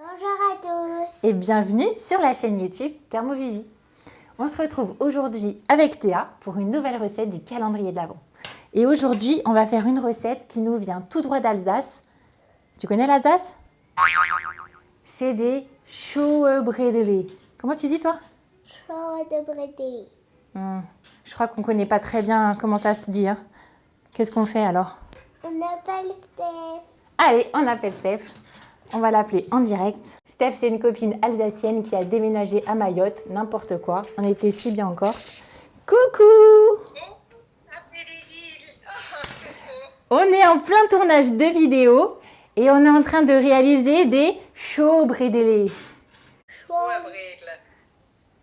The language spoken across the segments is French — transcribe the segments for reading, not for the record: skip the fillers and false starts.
Bonjour à tous et bienvenue sur la chaîne YouTube Thermovivie. On se retrouve aujourd'hui avec Théa pour une nouvelle recette du calendrier de l'Avent. Et aujourd'hui, on va faire une recette qui nous vient tout droit d'Alsace. Tu connais l'Alsace? C'est des Schoebredele. Comment tu dis toi? Schoebredele. Je crois qu'on ne connaît pas très bien comment ça se dit. Hein. Qu'est-ce qu'on fait alors? On appelle Steph. Allez, on appelle Steph. On va l'appeler en direct. Steph, c'est une copine alsacienne qui a déménagé à Mayotte, n'importe quoi. On était si bien en Corse. Coucou! On est en plein tournage de vidéo et on est en train de réaliser des Schoebredele.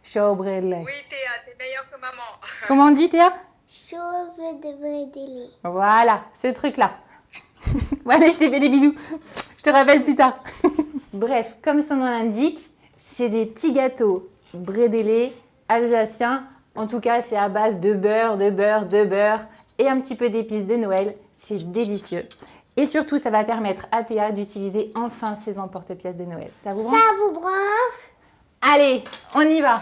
Schoebredele. Oui, Théa, t'es meilleure que maman. Comment on dit, Théa? Schoebredele. Voilà, ce truc-là. Bon, allez, je t'ai fait des bisous. Je te rappelle plus tard. Bref, comme son nom l'indique, c'est des petits gâteaux bredele alsaciens. En tout cas, c'est à base de beurre et un petit peu d'épices de Noël. C'est délicieux. Et surtout, ça va permettre à Théa d'utiliser enfin ses emporte-pièces de Noël. Ça vous branche? Ça vous branche? Allez, on y va!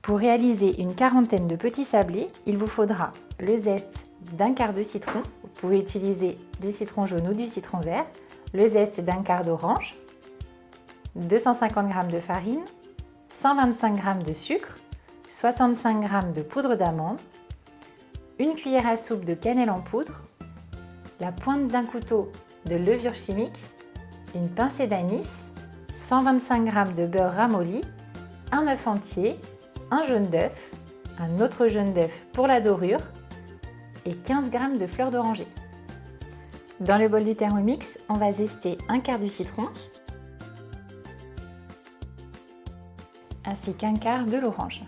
Pour réaliser une quarantaine de petits sablés, il vous faudra le zeste d'un quart de citron. Vous pouvez utiliser du citron jaune ou du citron vert. Le zeste d'un quart d'orange. 250 g de farine. 125 g de sucre. 65 g de poudre d'amande. Une cuillère à soupe de cannelle en poudre. La pointe d'un couteau de levure chimique. Une pincée d'anis. 125 g de beurre ramolli. Un œuf entier. Un jaune d'œuf, un autre jaune d'œuf pour la dorure et 15 g de fleurs d'oranger. Dans le bol du Thermomix, on va zester un quart du citron ainsi qu'un quart de l'orange.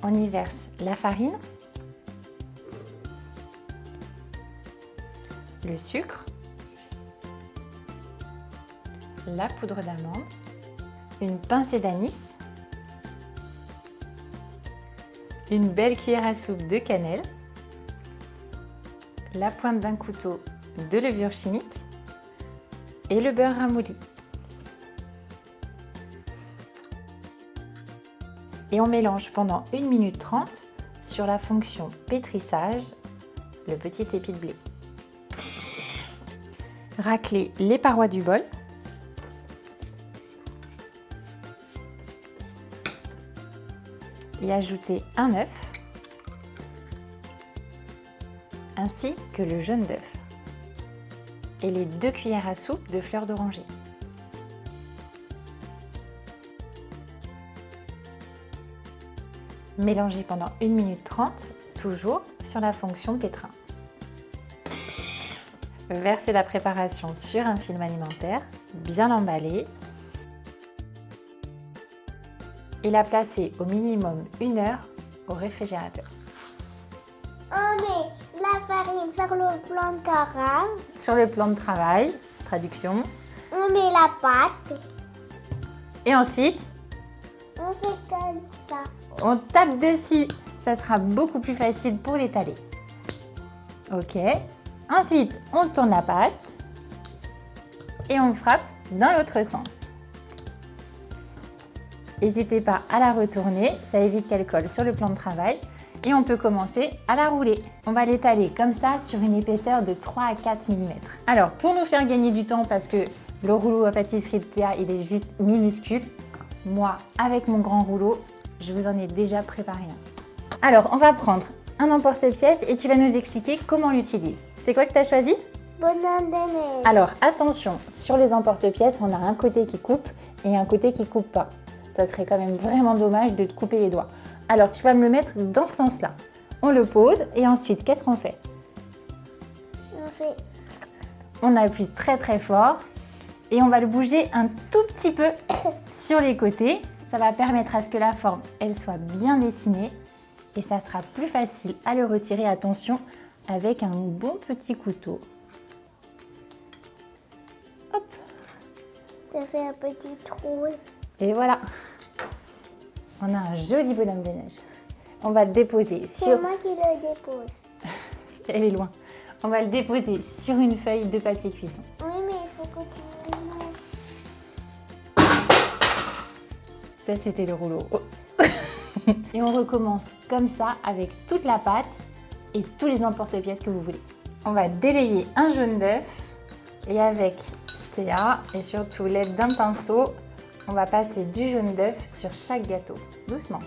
On y verse la farine, le sucre, la poudre d'amande, une pincée d'anis, une belle cuillère à soupe de cannelle, la pointe d'un couteau de levure chimique et le beurre ramolli. Et on mélange pendant 1 minute 30 sur la fonction pétrissage, le petit épi de blé. Raclez les parois du bol. Et ajouter un œuf ainsi que le jaune d'œuf et les 2 cuillères à soupe de fleurs d'oranger. Mélangez pendant 1 minute 30, toujours sur la fonction pétrin. Versez la préparation sur un film alimentaire, bien l'emballer et la placer au minimum 1 heure au réfrigérateur. On met la farine sur le plan de travail. Sur le plan de travail, traduction. On met la pâte. Et ensuite, On fait comme ça. on tape dessus. Ça sera beaucoup plus facile pour l'étaler. Ok. Ensuite, on tourne la pâte et on frappe dans l'autre sens. N'hésitez pas à la retourner, ça évite qu'elle colle sur le plan de travail. Et on peut commencer à la rouler. On va l'étaler comme ça sur une épaisseur de 3 à 4 mm. Alors, pour nous faire gagner du temps, parce que le rouleau à pâtisserie de Théa, il est juste minuscule, moi, avec mon grand rouleau, je vous en ai déjà préparé un. Alors, on va prendre un emporte-pièce et tu vas nous expliquer comment on l'utilise. C'est quoi que tu as choisi? Bonhomme de neige. Alors, attention, sur les emporte-pièces, on a un côté qui coupe et un côté qui coupe pas. Ça serait quand même vraiment dommage de te couper les doigts. Alors, tu vas me le mettre dans ce sens-là. On le pose et ensuite, qu'est-ce qu'on fait? On appuie très très fort et on va le bouger un tout petit peu sur les côtés. Ça va permettre à ce que la forme, elle soit bien dessinée et ça sera plus facile à le retirer. Attention, avec un bon petit couteau. Hop. Je fais un petit trou. Et voilà. On a un joli bonhomme de neige. On va le déposer C'est sur... moi qui le dépose. Elle est loin. On va le déposer sur une feuille de papier cuisson. Oui, mais il faut que tu le mettes. Ça, c'était le rouleau. Oh. Et on recommence comme ça avec toute la pâte et tous les emporte-pièces que vous voulez. On va délayer un jaune d'œuf et avec Théa et surtout l'aide d'un pinceau, on va passer du jaune d'œuf sur chaque gâteau. Doucement.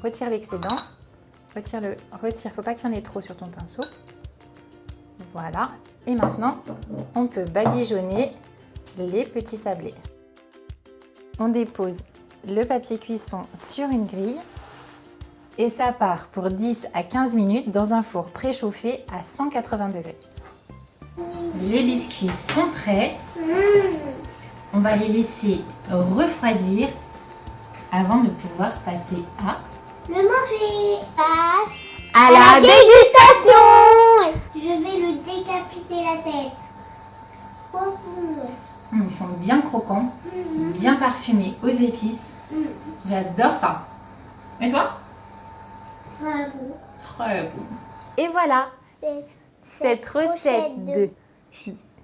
Retire l'excédent. Retire. Faut pas qu'il y en ait trop sur ton pinceau. Voilà. Et maintenant, on peut badigeonner les petits sablés. On dépose le papier cuisson sur une grille et ça part pour 10 à 15 minutes dans un four préchauffé à 180 degrés. Les biscuits sont prêts. On va les laisser refroidir avant de pouvoir passer à Le manger. Passe la la dégustation. Je vais le décapiter la tête. Ils sont bien croquants, bien parfumés aux épices. J'adore ça. Et toi? Bravo. Très bon. Et voilà, cette recette de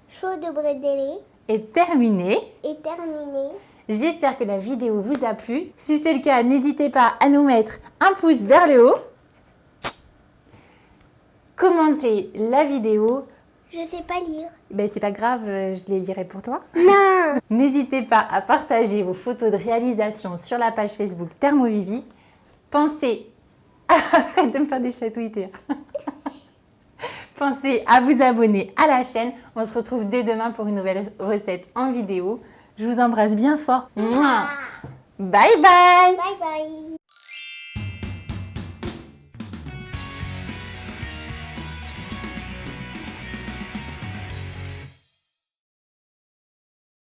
chaud de brédélé est terminée. est terminée. J'espère que la vidéo vous a plu. Si c'est le cas, n'hésitez pas à nous mettre un pouce vers le haut. Commentez la vidéo. Je sais pas lire. Ben, c'est pas grave, je les lirai pour toi. Non. N'hésitez pas à partager vos photos de réalisation sur la page Facebook Thermovivi. Pensez, arrête de me faire des chatouilles, Théa. Pensez à vous abonner à la chaîne. On se retrouve dès demain pour une nouvelle recette en vidéo. Je vous embrasse bien fort. Mouah. Bye bye. Bye bye.